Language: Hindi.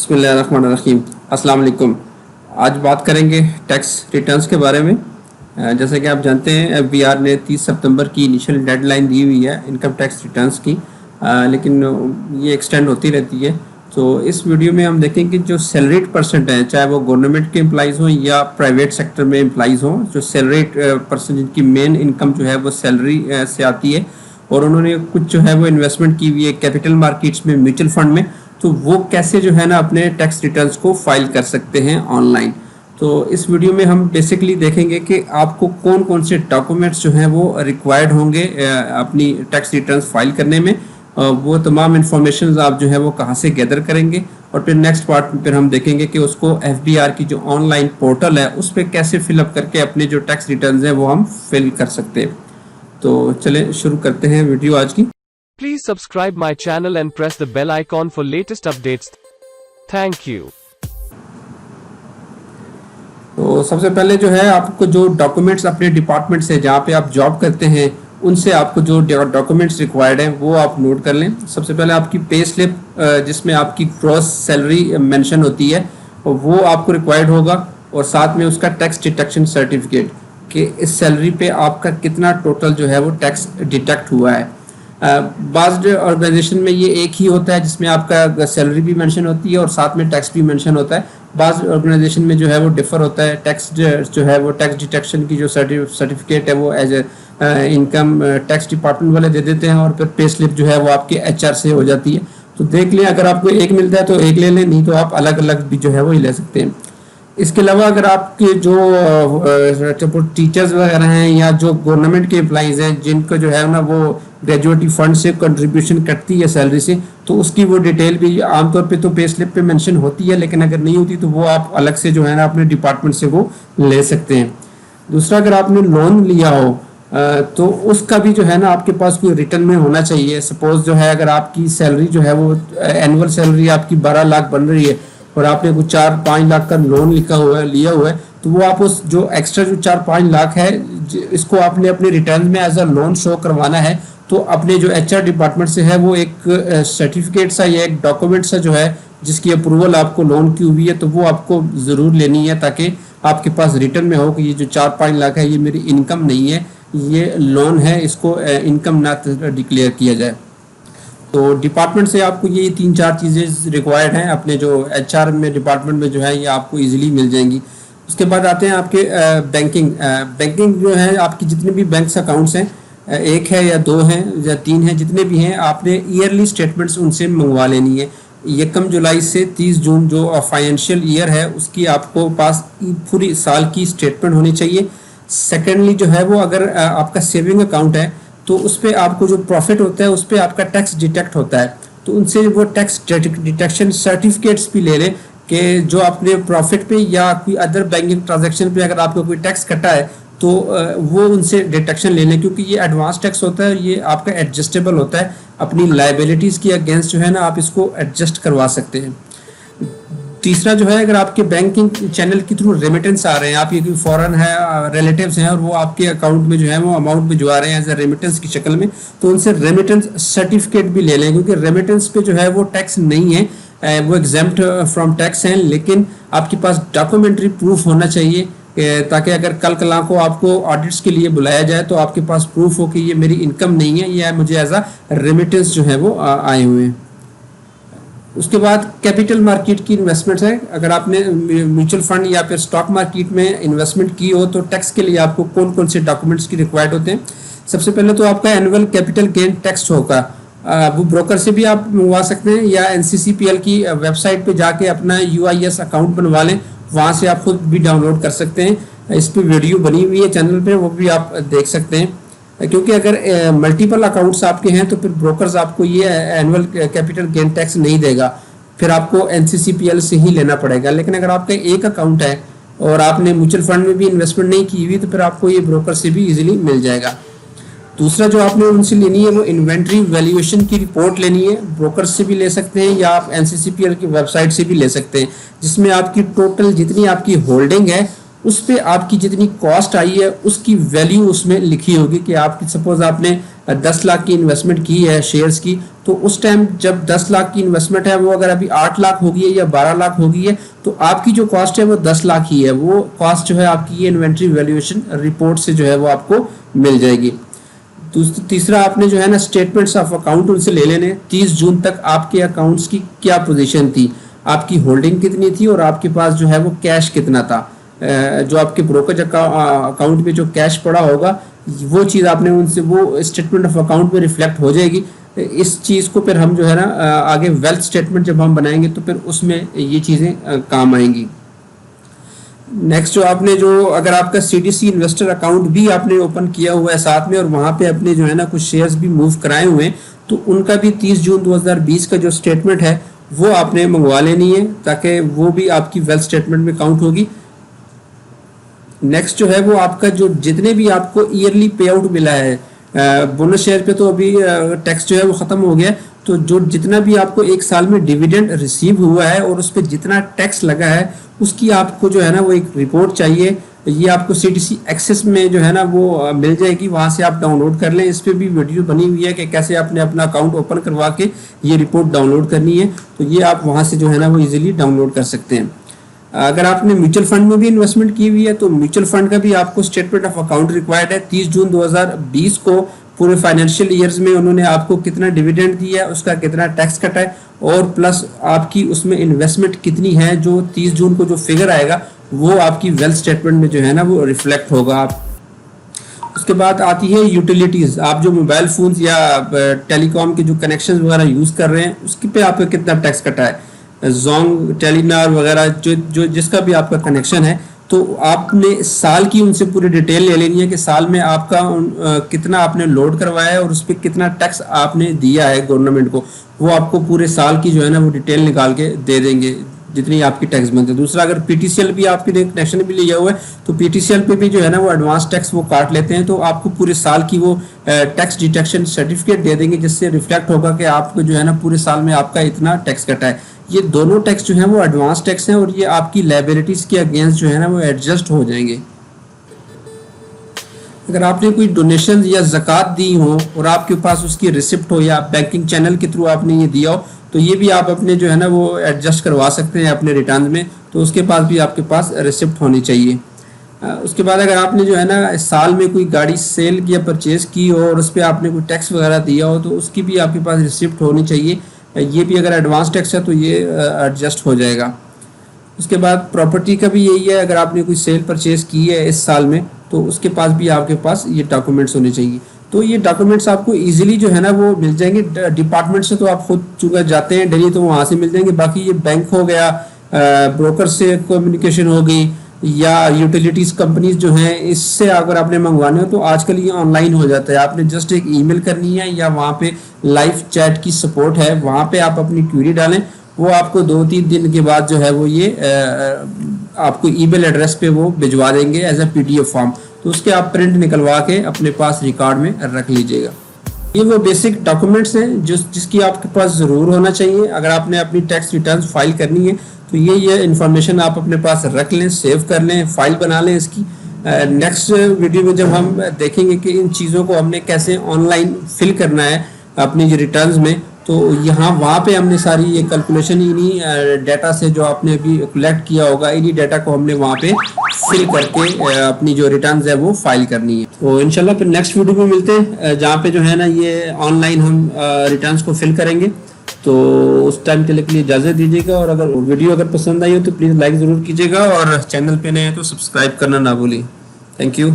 बिस्मिल्लाहिर्रहमानिर्रहीम। अस्सलाम वालेकुम। आज बात करेंगे टैक्स रिटर्न्स के बारे में। जैसे कि आप जानते हैं एफबीआर ने 30 सितंबर की इनिशियल डेडलाइन दी हुई है इनकम टैक्स रिटर्न्स की, लेकिन ये एक्सटेंड होती रहती है। तो इस वीडियो में हम देखेंगे जो सैलरीड पर्सन हैं, चाहे वो गवर्नमेंट के एम्प्लॉइज़ हों या प्राइवेट सेक्टर में एम्प्लॉइज़ हों, जो सैलरीड पर्सन जिनकी मेन इनकम जो है वो सैलरी से आती है और उन्होंने कुछ जो है वो इन्वेस्टमेंट की हुई है कैपिटल मार्केट्स में, म्यूचुअल फंड में, तो वो कैसे जो है ना अपने टैक्स रिटर्न्स को फाइल कर सकते हैं ऑनलाइन। तो इस वीडियो में हम बेसिकली देखेंगे कि आपको कौन कौन से डॉक्यूमेंट्स जो हैं वो रिक्वायर्ड होंगे अपनी टैक्स रिटर्न्स फाइल करने में। वो तमाम इंफॉर्मेशन आप जो है वो कहाँ से गैदर करेंगे, और फिर नेक्स्ट पार्ट में फिर हम देखेंगे कि उसको एफबीआर की जो ऑनलाइन पोर्टल है उस पर कैसे फिलअप करके अपने जो टैक्स रिटर्न्स हैं वो हम फिल कर सकते हैं। तो चलें शुरू करते हैं वीडियो आज की। Please subscribe my channel and press the bell icon for latest updates. Thank you. तो सबसे पहले जो है आपको जो डॉक्यूमेंट्स अपने डिपार्टमेंट से जहाँ पे आप जॉब करते हैं उनसे आपको जो डॉक्यूमेंट्स रिक्वायर्ड हैं वो आप नोट कर लें। सबसे पहले आपकी पे स्लिप जिसमें आपकी ग्रॉस सैलरी मेंशन होती है और वो आपको रिक्वायर्ड होगा, और साथ में उसका टैक्स डिडक्शन सर्टिफिकेट कि इस सैलरी पे आपका कितना टोटल जो है वो टैक्स डिडक्ट हुआ है। बाज़ ऑर्गेनाइजेशन में ये एक ही होता है जिसमें आपका सैलरी भी मेंशन होती है और साथ में टैक्स भी मेंशन होता है। बाज़ ऑर्गेनाइजेशन में जो है वो डिफ़र होता है, टैक्स जो है वो टैक्स डिडक्शन की जो सर्टिफिकेट है वो एज इनकम टैक्स डिपार्टमेंट वाले दे देते हैं और फिर पे स्लिप जो है वो आपके एचआर से हो जाती है। तो देख लें, अगर आपको एक मिलता है तो एक ले लें, नहीं तो आप अलग अलग भी जो है वो ही ले सकते हैं। इसके अलावा अगर आपके जो टीचर्स वगैरह हैं या जो गवर्नमेंट के एम्प्लॉइज़ हैं जिनको जो है ना वो ग्रेजुएटी फंड से कंट्रीब्यूशन कटती है सैलरी से, तो उसकी वो डिटेल भी आमतौर पे तो पे स्लिप पे मेंशन होती है, लेकिन अगर नहीं होती तो वो आप अलग से जो है ना अपने डिपार्टमेंट से वो ले सकते हैं। दूसरा, अगर आपने लोन लिया हो तो उसका भी जो है ना आपके पास कोई रिटर्न में होना चाहिए। सपोज जो है अगर आपकी सैलरी जो है वो एनुअल सैलरी आपकी 12 लाख बन रही है और आपने कुछ 4-5 लाख का लोन लिया हुआ है, तो वो आप उस जो एक्स्ट्रा जो 4-5 लाख है इसको आपने अपने रिटर्न में एज अ लोन शो करवाना है। तो अपने जो एचआर डिपार्टमेंट से है वो एक सर्टिफिकेट सा या एक डॉक्यूमेंट सा जो है जिसकी अप्रूवल आपको लोन की हुई है तो वो आपको ज़रूर लेनी है, ताकि आपके पास रिटर्न में हो कि ये जो 4-5 लाख है ये मेरी इनकम नहीं है, ये लोन है, इसको इनकम ना डिक्लेयर किया जाए। तो डिपार्टमेंट से आपको ये 3-4 चीज़ें रिक्वायर्ड हैं, अपने जो एचआर में डिपार्टमेंट में जो है ये आपको इजीली मिल जाएंगी। उसके बाद आते हैं आपके बैंकिंग जो है, आपकी जितने भी बैंक अकाउंट्स हैं, एक है या 2 हैं या 3 हैं, जितने भी हैं आपने ईयरली स्टेटमेंट्स उनसे मंगवा लेनी है। 1 जुलाई से 30 जून जो फाइनेंशियल ईयर है उसकी आपको पास पूरी साल की स्टेटमेंट होनी चाहिए। सेकेंडली जो है वो अगर आपका सेविंग अकाउंट है तो उस पर आपको जो प्रॉफिट होता है उस पर आपका टैक्स डिटेक्ट होता है, तो उनसे वो टैक्स डिटेक्शन सर्टिफिकेट्स भी ले लें कि जो आपने प्रॉफिट पे या कोई अदर बैंकिंग ट्रांजैक्शन पे अगर आपको कोई टैक्स कटा है तो वो उनसे डिटेक्शन ले लें, क्योंकि ये एडवांस टैक्स होता है और ये आपका एडजस्टेबल होता है। अपनी लाइबिलिटीज़ के अगेंस्ट जो है ना आप इसको एडजस्ट करवा सकते हैं। तीसरा जो है, अगर आपके बैंकिंग चैनल के थ्रू रेमिटेंस आ रहे हैं, आप ये कोई फॉरेन है रिलेटिव्स हैं और वो आपके अकाउंट में जो है वो अमाउंट भिजवा रहे हैं एज ए रेमिटेंस की शक्ल में, तो उनसे रेमिटेंस सर्टिफिकेट भी ले लें, क्योंकि रेमिटेंस पे जो है वो टैक्स नहीं है, वो एग्जेम्प्ट फ्रॉम टैक्स हैं, लेकिन आपके पास डॉक्यूमेंट्री प्रूफ होना चाहिए ताकि अगर कल कला को आपको ऑडिट्स के लिए बुलाया जाए तो आपके पास प्रूफ हो कि ये मेरी इनकम नहीं है, ये मुझे एज अ रेमिटेंस जो है वो आए हुए हैं। उसके बाद कैपिटल मार्केट की इन्वेस्टमेंट्स है, अगर आपने म्यूचुअल फंड या फिर स्टॉक मार्केट में इन्वेस्टमेंट की हो तो टैक्स के लिए आपको कौन कौन से डॉक्यूमेंट्स की रिक्वायर्ड होते हैं। सबसे पहले तो आपका एनुअल कैपिटल गेन टैक्स होगा, वो ब्रोकर से भी आप मंगवा सकते हैं या NCCPL की वेबसाइट पे जाके अपना UIS अकाउंट बनवा लें, वहाँ से आप खुद भी डाउनलोड कर सकते हैं। इस पर वीडियो बनी हुई है चैनल पे, वो भी आप देख सकते हैं। क्योंकि अगर मल्टीपल अकाउंट्स आपके हैं तो फिर ब्रोकर्स आपको ये एनुअल कैपिटल गेन टैक्स नहीं देगा, फिर आपको NCCPL से ही लेना पड़ेगा। लेकिन अगर आपका एक अकाउंट है और आपने म्यूचुअल फंड में भी इन्वेस्टमेंट नहीं की हुई तो फिर आपको ये ब्रोकर से भी इजीली मिल जाएगा। दूसरा जो आपने उनसे लेनी है वो इन्वेंट्री वैल्यूएशन की रिपोर्ट लेनी है, ब्रोकर से भी ले सकते हैं या आप NCCPL की वेबसाइट से भी ले सकते हैं, जिसमें आपकी टोटल जितनी आपकी होल्डिंग है उस पर आपकी जितनी कॉस्ट आई है उसकी वैल्यू उसमें लिखी होगी कि आपकी सपोज आपने 10 लाख की इन्वेस्टमेंट की है शेयर्स की, तो उस टाइम जब 10 लाख की इन्वेस्टमेंट है वो अगर अभी 8 लाख हो गई है या 12 लाख हो गई है, तो आपकी जो कॉस्ट है वो 10 लाख ही है। वो कॉस्ट जो है आपकी ये इन्वेंट्री वैल्यूएशन रिपोर्ट से जो है वो आपको मिल जाएगी। तीसरा, आपने जो है ना स्टेटमेंट्स ऑफ अकाउंट उनसे ले लेने। 30 जून तक आपके अकाउंट्स की क्या पोजीशन थी, आपकी होल्डिंग कितनी थी और आपके पास जो है वो कैश कितना था। जो आपके ब्रोकरेज अकाउंट में जो कैश पड़ा होगा वो चीज़ आपने उनसे, वो स्टेटमेंट ऑफ अकाउंट में रिफ्लेक्ट हो जाएगी। इस चीज़ को फिर हम जो है ना आगे वेल्थ स्टेटमेंट जब हम बनाएंगे तो फिर उसमें ये चीज़ें काम आएंगी। नेक्स्ट, जो आपने जो अगर आपका सीडीसी इन्वेस्टर अकाउंट भी आपने ओपन किया हुआ है साथ में और वहाँ पे अपने जो है ना कुछ शेयर्स भी मूव कराए हुए हैं, तो उनका भी 30 जून 2020 का जो स्टेटमेंट है वो आपने मंगवा लेनी है, ताकि वो भी आपकी वेल्थ स्टेटमेंट में काउंट होगी। नेक्स्ट जो है वो आपका जो जितने भी आपको ईयरली पे आउट मिला है, बोनस शेयर पे तो अभी टैक्स जो है वो ख़त्म हो गया है, तो जो जितना भी आपको एक साल में डिविडेंड रिसीव हुआ है और उस पर जितना टैक्स लगा है उसकी आपको जो है ना वो एक रिपोर्ट चाहिए। ये आपको सीडीसी एक्सेस में जो है ना वो मिल जाएगी, वहाँ से आप डाउनलोड कर लें। इस पर भी वीडियो बनी हुई है कि कैसे आपने अपना अकाउंट ओपन करवा के ये रिपोर्ट डाउनलोड करनी है, तो ये आप वहाँ से जो है ना वो ईजिली डाउनलोड कर सकते हैं। अगर आपने म्यूचुअल फंड में भी इन्वेस्टमेंट की हुई है तो म्यूचुअल फंड का भी आपको स्टेटमेंट ऑफ अकाउंट रिक्वायर्ड है। 30 जून 2020 को पूरे फाइनेंशियल ईयर्स में उन्होंने आपको कितना डिविडेंड दिया है, उसका कितना टैक्स कटा है और प्लस आपकी उसमें इन्वेस्टमेंट कितनी है, जो 30 जून को जो फिगर आएगा वो आपकी वेल्थ स्टेटमेंट में जो है ना वो रिफ्लेक्ट होगा। उसके बाद आती है यूटिलिटीज़। आप जो मोबाइल फ़ोन्स या टेलीकॉम के जो कनेक्शन वगैरह यूज़ कर रहे हैं उसके पे आपका कितना टैक्स कटा है। जोंग, टेलीनार वगैरह जो जिसका भी आपका कनेक्शन है, तो आपने साल की उनसे पूरी डिटेल ले लेनी है कि साल में आपका कितना आपने लोड करवाया है और उस पर कितना टैक्स आपने दिया है गवर्नमेंट को। वो आपको पूरे साल की जो है ना वो डिटेल निकाल के दे देंगे जितनी आपकी टैक्स बनती है। दूसरा, अगर पीटीसीएल भी आपके कनेक्शन भी लिया हुआ है तो पीटीसीएल पे भी जो है ना वो एडवांस टैक्स वो काट लेते हैं, तो आपको पूरे साल की वो टैक्स डिडक्शन सर्टिफिकेट दे देंगे, जिससे रिफ्लेक्ट होगा कि आपको जो है ना पूरे साल में आपका इतना टैक्स कटा है। ये दोनों टैक्स जो हैं वो एडवांस टैक्स हैं और ये आपकी लायबिलिटीज़ के अगेंस्ट जो है ना वो एडजस्ट हो जाएंगे। अगर आपने कोई डोनेशन या ज़कात दी हो और आपके पास उसकी रिसिप्ट हो या बैंकिंग चैनल के थ्रू आपने ये दिया हो, तो ये भी आप अपने जो है ना वो एडजस्ट करवा सकते हैं अपने रिटर्न में, तो उसके पास भी आपके पास रिसिप्ट होनी चाहिए। उसके बाद अगर आपने जो है ना साल में कोई गाड़ी सेल या परचेज़ की हो और उस पर आपने कोई टैक्स वगैरह दिया हो तो उसकी भी आपके पास रिसिप्ट होनी चाहिए। ये भी अगर एडवांस टैक्स है तो ये एडजस्ट हो जाएगा। उसके बाद प्रॉपर्टी का भी यही है, अगर आपने कोई सेल परचेज़ की है इस साल में तो उसके पास भी आपके पास ये डॉक्यूमेंट्स होने चाहिए। तो ये डॉक्यूमेंट्स आपको इजीली जो है ना वो मिल जाएंगे। डिपार्टमेंट से तो आप खुद चुका जाते हैं डेली, तो वहाँ से मिल जाएंगे। बाकी ये बैंक हो गया, ब्रोकर से कम्युनिकेशन हो गई, या यूटिलिटीज़ कंपनीज जो हैं इससे अगर आपने मंगवाने हो तो आजकल ये ऑनलाइन हो जाता है। आपने जस्ट एक ईमेल करनी है या वहाँ पे लाइव चैट की सपोर्ट है, वहाँ पे आप अपनी क्वेरी डालें, वो आपको 2-3 दिन के बाद जो है वो ये आपको ईमेल एड्रेस पे वो भिजवा देंगे एज अ PDF फॉर्म। तो उसके आप प्रिंट निकलवा के अपने पास रिकॉर्ड में रख लीजिएगा। ये वो बेसिक डॉक्यूमेंट्स हैं जिसकी आपके पास ज़रूर होना चाहिए अगर आपने अपनी टैक्स रिटर्न फाइल करनी है। तो ये इन्फॉर्मेशन आप अपने पास रख लें, सेव कर लें, फाइल बना लें इसकी। नेक्स्ट वीडियो में जब हम देखेंगे कि इन चीज़ों को हमने कैसे ऑनलाइन फिल करना है अपनी जो रिटर्न्स में, तो वहाँ पे हमने सारी ये कैलकुलेशन इन्हीं डाटा से जो आपने अभी कलेक्ट किया होगा, इन्हीं डाटा को हमने वहाँ पे फिल करके अपनी जो रिटर्न्स है वो फाइल करनी है। तो इंशाल्लाह फिर नेक्स्ट वीडियो में मिलते हैं जहाँ पे जो है ना ये ऑनलाइन हम रिटर्न्स को फिल करेंगे। तो उस टाइम के लिए इजाज़त दीजिएगा, और अगर वीडियो पसंद आई हो तो प्लीज़ लाइक ज़रूर कीजिएगा, और चैनल पे नए हैं तो सब्सक्राइब करना ना भूलिए। Thank you.